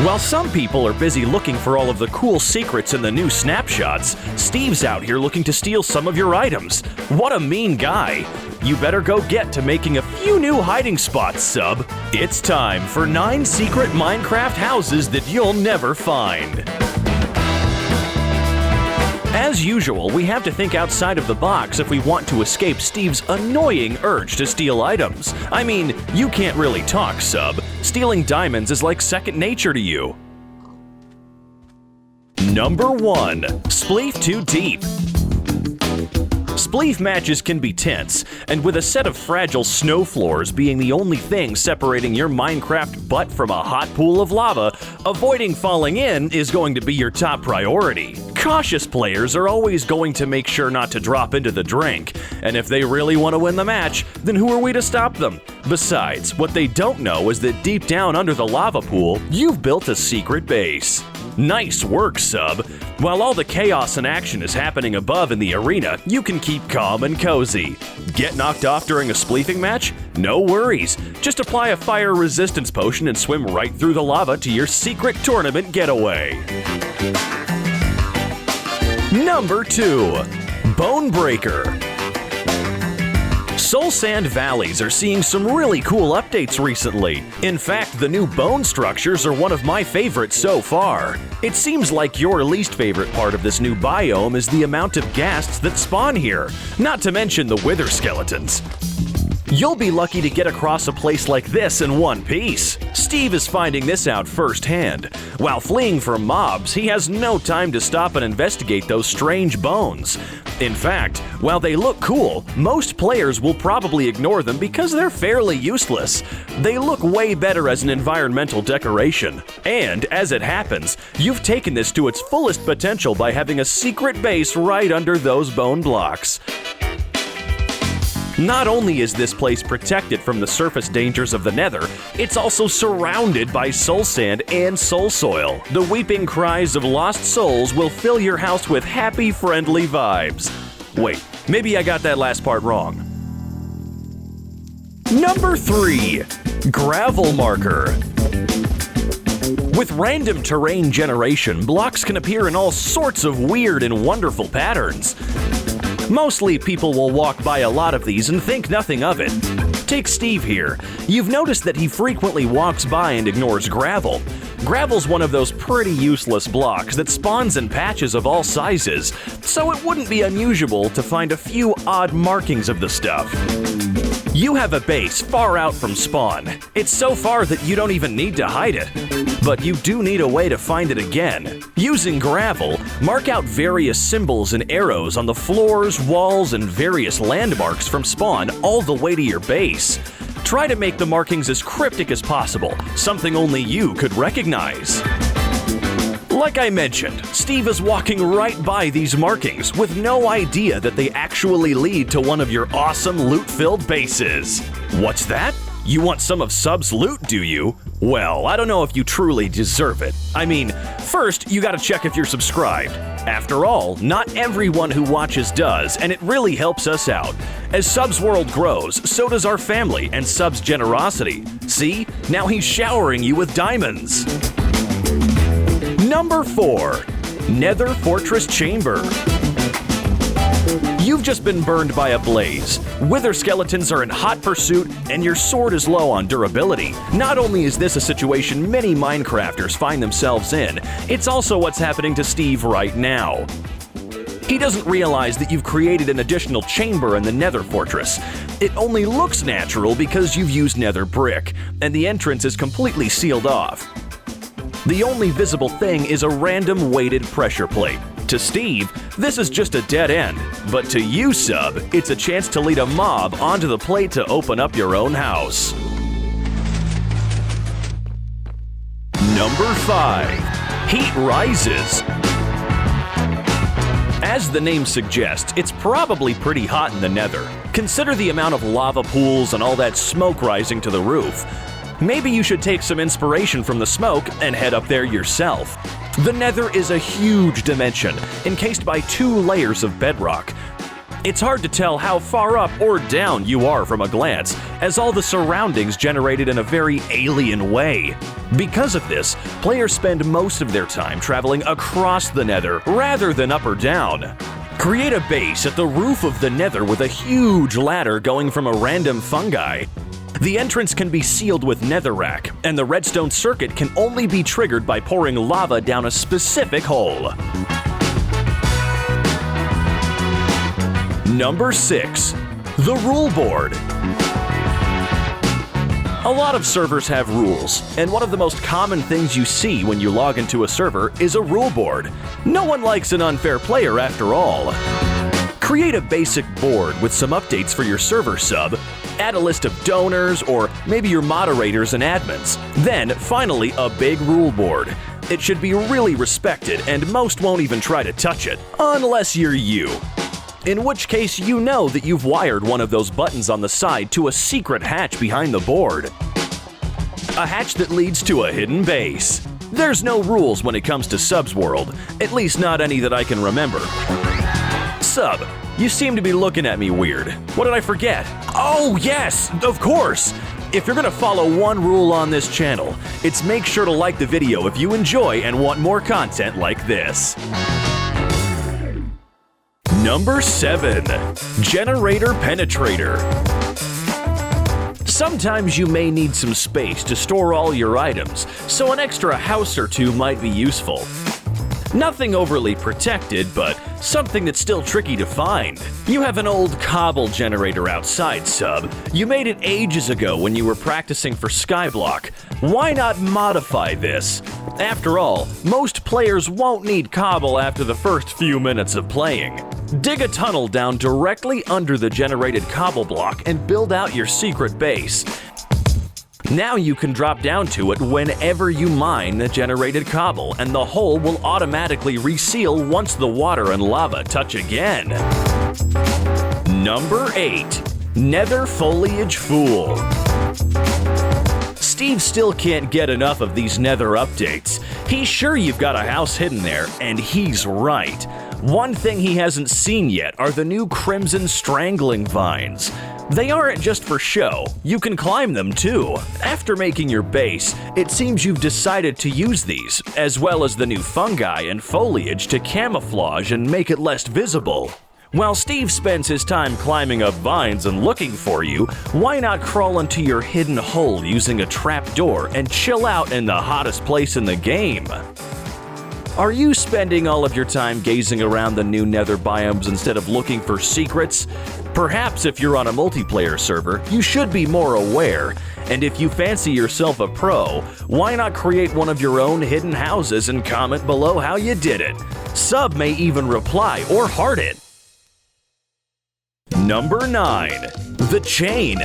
While some people are busy looking for all of the cool secrets in the new snapshots, Steve's out here looking to steal some of your items. What a mean guy! You better go get to making a few new hiding spots, sub. It's time for 9 secret Minecraft houses that you'll never find. As usual, we have to think outside of the box if we want to escape Steve's annoying urge to steal items. I mean, you can't really talk, sub. Stealing diamonds is like second nature to you. Number 1. Spleef Too Deep. Spleef matches can be tense, and with a set of fragile snow floors being the only thing separating your Minecraft butt from a hot pool of lava, avoiding falling in is going to be your top priority. Cautious players are always going to make sure not to drop into the drink, and if they really want to win the match, then who are we to stop them? Besides, what they don't know is that deep down under the lava pool, you've built a secret base. Nice work, sub! While all the chaos and action is happening above in the arena, you can keep calm and cozy. Get knocked off during a spleefing match? No worries. Just apply a fire resistance potion and swim right through the lava to your secret tournament getaway. Number 2. Bone Breaker. Soul Sand Valleys are seeing some really cool updates recently. In fact, the new bone structures are one of my favorites so far. It seems like your least favorite part of this new biome is the amount of ghasts that spawn here, not to mention the wither skeletons. You'll be lucky to get across a place like this in one piece. Steve is finding this out firsthand. While fleeing from mobs, he has no time to stop and investigate those strange bones. In fact, while they look cool, most players will probably ignore them because they're fairly useless. They look way better as an environmental decoration. And, as it happens, you've taken this to its fullest potential by having a secret base right under those bone blocks. Not only is this place protected from the surface dangers of the Nether, it's also surrounded by soul sand and soul soil. The weeping cries of lost souls will fill your house with happy, friendly vibes. Wait, maybe I got that last part wrong. Number 3. Gravel Marker. With random terrain generation, blocks can appear in all sorts of weird and wonderful patterns. Mostly people will walk by a lot of these and think nothing of it. Take Steve here. You've noticed that he frequently walks by and ignores gravel. Gravel's one of those pretty useless blocks that spawns in patches of all sizes, so it wouldn't be unusual to find a few odd markings of the stuff. You have a base far out from spawn. It's so far that you don't even need to hide it. But you do need a way to find it again. Using gravel, mark out various symbols and arrows on the floors, walls, and various landmarks from spawn all the way to your base. Try to make the markings as cryptic as possible, something only you could recognize. Like I mentioned, Steve is walking right by these markings with no idea that they actually lead to one of your awesome loot-filled bases. What's that? You want some of Sub's loot, do you? Well, I don't know if you truly deserve it. I mean, first, you gotta check if you're subscribed. After all, not everyone who watches does, and it really helps us out. As Sub's world grows, so does our family and Sub's generosity. See? Now he's showering you with diamonds. Number 4. Nether Fortress Chamber. You've just been burned by a blaze. Wither skeletons are in hot pursuit, and your sword is low on durability. Not only is this a situation many Minecrafters find themselves in, it's also what's happening to Steve right now. He doesn't realize that you've created an additional chamber in the Nether Fortress. It only looks natural because you've used Nether brick, and the entrance is completely sealed off. The only visible thing is a random weighted pressure plate. To Steve, this is just a dead end, but to you, Sub, it's a chance to lead a mob onto the plate to open up your own house. Number 5. Heat Rises. As the name suggests, it's probably pretty hot in the Nether. Consider the amount of lava pools and all that smoke rising to the roof. Maybe you should take some inspiration from the smoke and head up there yourself. The Nether is a huge dimension, encased by 2 layers of bedrock. It's hard to tell how far up or down you are from a glance, as all the surroundings generated in a very alien way. Because of this, players spend most of their time traveling across the Nether rather than up or down. Create a base at the roof of the Nether with a huge ladder going from a random fungi. The entrance can be sealed with netherrack, and the redstone circuit can only be triggered by pouring lava down a specific hole. Number 6. The Rule Board. A lot of servers have rules, and one of the most common things you see when you log into a server is a rule board. No one likes an unfair player after all. Create a basic board with some updates for your server sub, add a list of donors, or maybe your moderators and admins. Then, finally, a big rule board. It should be really respected, and most won't even try to touch it, unless you're you. In which case you know that you've wired one of those buttons on the side to a secret hatch behind the board. A hatch that leads to a hidden base. There's no rules when it comes to Sub's world, at least not any that I can remember. Sub, you seem to be looking at me weird. What did I forget? Oh yes, of course! If you're gonna follow one rule on this channel, it's make sure to like the video if you enjoy and want more content like this. Number 7. Generator Penetrator. Sometimes you may need some space to store all your items, so an extra house or two might be useful. Nothing overly protected, but something that's still tricky to find. You have an old cobble generator outside, Sub. You made it ages ago when you were practicing for Skyblock. Why not modify this? After all, most players won't need cobble after the first few minutes of playing. Dig a tunnel down directly under the generated cobble block and build out your secret base. Now you can drop down to it whenever you mine the generated cobble, and the hole will automatically reseal once the water and lava touch again. Number 8. Nether Foliage Fool. Steve still can't get enough of these Nether updates. He's sure you've got a house hidden there, and he's right. One thing he hasn't seen yet are the new Crimson Strangling Vines. They aren't just for show, you can climb them too. After making your base, it seems you've decided to use these, as well as the new fungi and foliage to camouflage and make it less visible. While Steve spends his time climbing up vines and looking for you, why not crawl into your hidden hole using a trapdoor and chill out in the hottest place in the game? Are you spending all of your time gazing around the new Nether biomes instead of looking for secrets? Perhaps if you're on a multiplayer server, you should be more aware. And if you fancy yourself a pro, why not create one of your own hidden houses and comment below how you did it? Sub may even reply or heart it. Number 9. The Chain.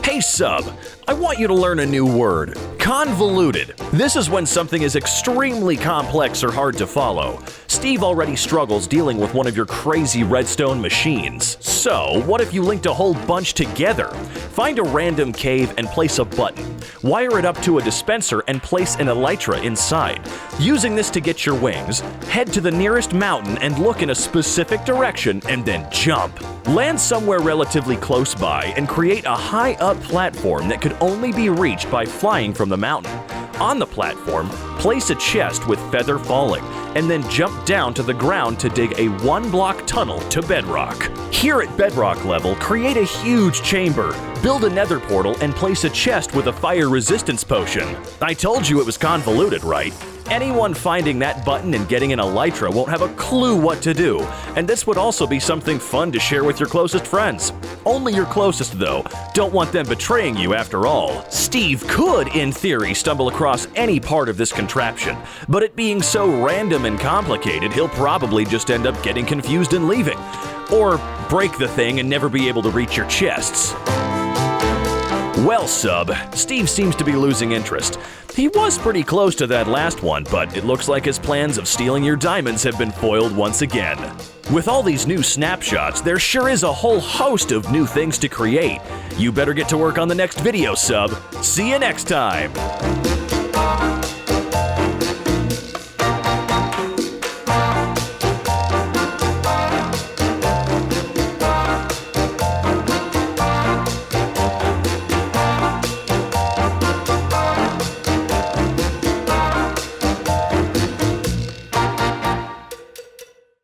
Hey Sub, I want you to learn a new word. Convoluted. This is when something is extremely complex or hard to follow. Steve already struggles dealing with one of your crazy redstone machines. So, what if you linked a whole bunch together? Find a random cave and place a button. Wire it up to a dispenser and place an elytra inside. Using this to get your wings, head to the nearest mountain and look in a specific direction and then jump. Land somewhere relatively close by and create a high-up platform that could only be reached by flying from the mountain. On the platform, place a chest with feather falling, and then jump down to the ground to dig a 1-block tunnel to bedrock. Here at bedrock level, create a huge chamber, build a nether portal, and place a chest with a fire resistance potion. I told you it was convoluted, right? Anyone finding that button and getting an elytra won't have a clue what to do, and this would also be something fun to share with your closest friends. Only your closest, though. Don't want them betraying you after all. Steve could, in theory, stumble across any part of this contraption, but it being so random and complicated, he'll probably just end up getting confused and leaving. Or break the thing and never be able to reach your chests. Well, Sub, Steve seems to be losing interest. He was pretty close to that last one, but it looks like his plans of stealing your diamonds have been foiled once again. With all these new snapshots, there sure is a whole host of new things to create. You better get to work on the next video, Sub. See you next time!